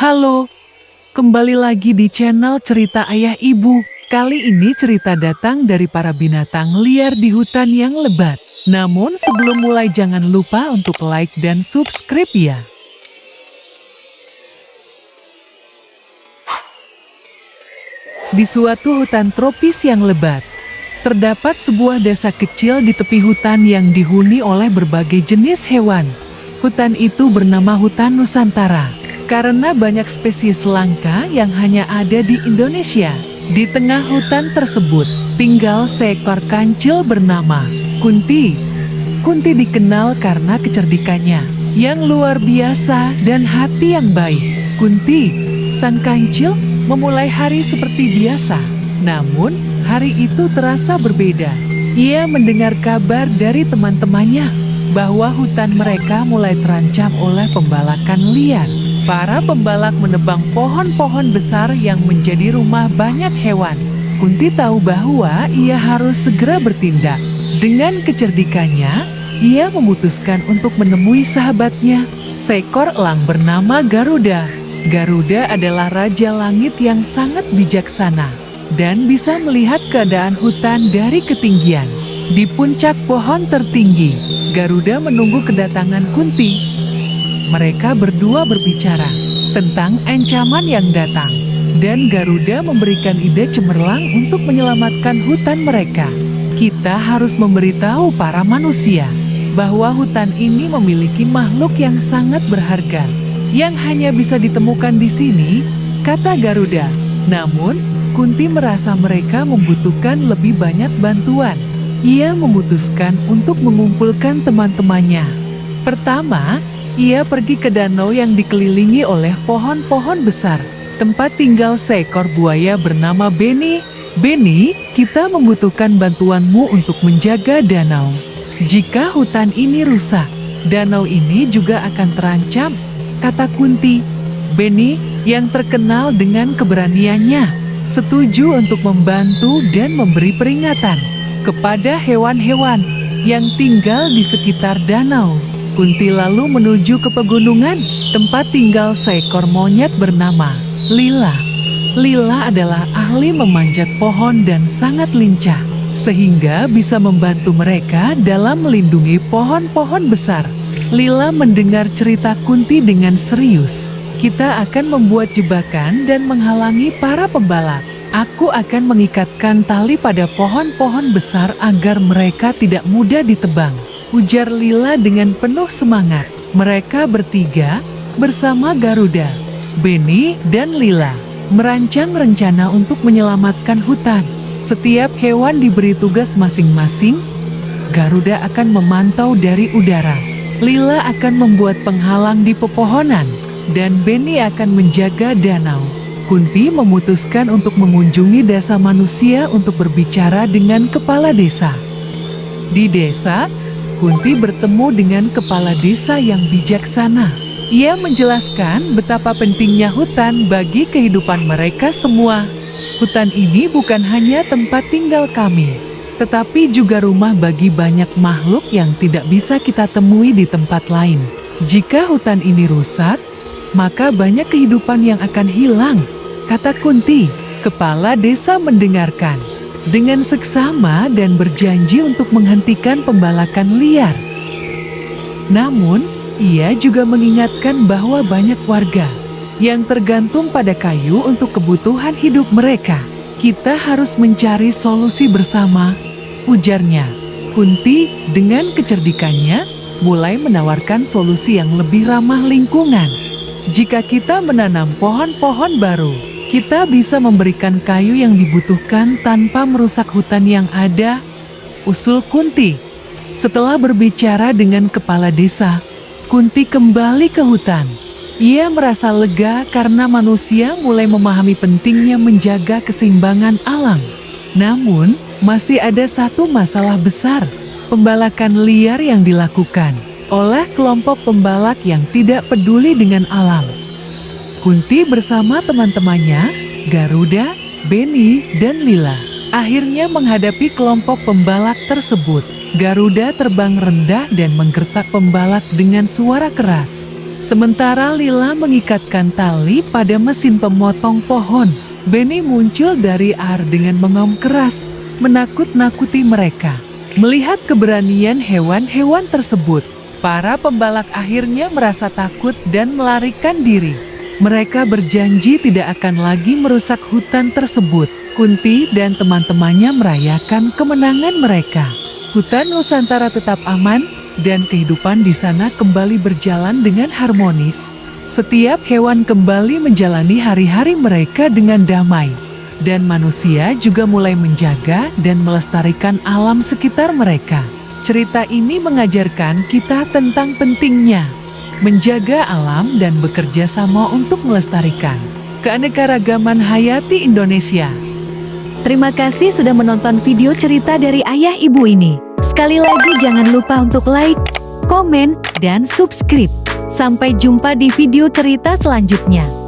Halo, kembali lagi di channel Cerita Ayah Ibu. Kali ini cerita datang dari para binatang liar di hutan yang lebat. Namun sebelum mulai jangan lupa untuk like dan subscribe ya. Di suatu hutan tropis yang lebat, terdapat sebuah desa kecil di tepi hutan yang dihuni oleh berbagai jenis hewan. Hutan itu bernama Hutan Nusantara. Karena banyak spesies langka yang hanya ada di Indonesia. Di tengah hutan tersebut, tinggal seekor kancil bernama Kunti. Kunti dikenal karena kecerdikannya yang luar biasa dan hati yang baik. Kunti, sang kancil, memulai hari seperti biasa. Namun, hari itu terasa berbeda. Ia mendengar kabar dari teman-temannya bahwa hutan mereka mulai terancam oleh pembalakan liar. Para pembalak menebang pohon-pohon besar yang menjadi rumah banyak hewan. Kunti tahu bahwa ia harus segera bertindak. Dengan kecerdikannya, ia memutuskan untuk menemui sahabatnya, seekor elang bernama Garuda. Garuda adalah raja langit yang sangat bijaksana dan bisa melihat keadaan hutan dari ketinggian. Di puncak pohon tertinggi, Garuda menunggu kedatangan Kunti. Mereka berdua berbicara tentang ancaman yang datang, dan Garuda memberikan ide cemerlang untuk menyelamatkan hutan mereka. Kita harus memberitahu para manusia bahwa hutan ini memiliki makhluk yang sangat berharga, yang hanya bisa ditemukan di sini, kata Garuda. Namun, Kunti merasa mereka membutuhkan lebih banyak bantuan. Ia memutuskan untuk mengumpulkan teman-temannya. Pertama, ia pergi ke danau yang dikelilingi oleh pohon-pohon besar, tempat tinggal seekor buaya bernama Beni. Beni, kita membutuhkan bantuanmu untuk menjaga danau. Jika hutan ini rusak, danau ini juga akan terancam, kata Kunti. Beni, yang terkenal dengan keberaniannya, setuju untuk membantu dan memberi peringatan kepada hewan-hewan yang tinggal di sekitar danau. Kunti lalu menuju ke pegunungan, tempat tinggal seekor monyet bernama Lila. Lila adalah ahli memanjat pohon dan sangat lincah, sehingga bisa membantu mereka dalam melindungi pohon-pohon besar. Lila mendengar cerita Kunti dengan serius. Kita akan membuat jebakan dan menghalangi para pembalak. Aku akan mengikatkan tali pada pohon-pohon besar agar mereka tidak mudah ditebang, ujar Lila dengan penuh semangat. Mereka bertiga bersama Garuda, Beni, dan Lila merancang rencana untuk menyelamatkan hutan. Setiap hewan diberi tugas masing-masing. Garuda akan memantau dari udara, Lila akan membuat penghalang di pepohonan, dan Beni akan menjaga danau. Kunti memutuskan untuk mengunjungi desa manusia untuk berbicara dengan kepala desa. Di desa, Kunti bertemu dengan kepala desa yang bijaksana. Ia menjelaskan betapa pentingnya hutan bagi kehidupan mereka semua. Hutan ini bukan hanya tempat tinggal kami, tetapi juga rumah bagi banyak makhluk yang tidak bisa kita temui di tempat lain. Jika hutan ini rusak, maka banyak kehidupan yang akan hilang, kata Kunti. Kepala desa mendengarkan dengan seksama dan berjanji untuk menghentikan pembalakan liar. Namun, ia juga mengingatkan bahwa banyak warga yang tergantung pada kayu untuk kebutuhan hidup mereka. Kita harus mencari solusi bersama, ujarnya. Kunti dengan kecerdikannya mulai menawarkan solusi yang lebih ramah lingkungan. Jika kita menanam pohon-pohon baru, kita bisa memberikan kayu yang dibutuhkan tanpa merusak hutan yang ada, usul Kunti. Setelah berbicara dengan kepala desa, Kunti kembali ke hutan. Ia merasa lega karena manusia mulai memahami pentingnya menjaga keseimbangan alam. Namun, masih ada satu masalah besar, pembalakan liar yang dilakukan oleh kelompok pembalak yang tidak peduli dengan alam. Kunti bersama teman-temannya, Garuda, Beni, dan Lila, akhirnya menghadapi kelompok pembalak tersebut. Garuda terbang rendah dan menggertak pembalak dengan suara keras. Sementara Lila mengikatkan tali pada mesin pemotong pohon, Benny muncul dari air dengan mengaum keras, menakut-nakuti mereka. Melihat keberanian hewan-hewan tersebut, para pembalak akhirnya merasa takut dan melarikan diri. Mereka berjanji tidak akan lagi merusak hutan tersebut. Kunti dan teman-temannya merayakan kemenangan mereka. Hutan Nusantara tetap aman, dan kehidupan di sana kembali berjalan dengan harmonis. Setiap hewan kembali menjalani hari-hari mereka dengan damai. Dan manusia juga mulai menjaga dan melestarikan alam sekitar mereka. Cerita ini mengajarkan kita tentang pentingnya menjaga alam dan bekerja sama untuk melestarikan keanekaragaman hayati Indonesia. Terima kasih sudah menonton video cerita dari ayah ibu ini. Sekali lagi jangan lupa untuk like, komen, dan subscribe. Sampai jumpa di video cerita selanjutnya.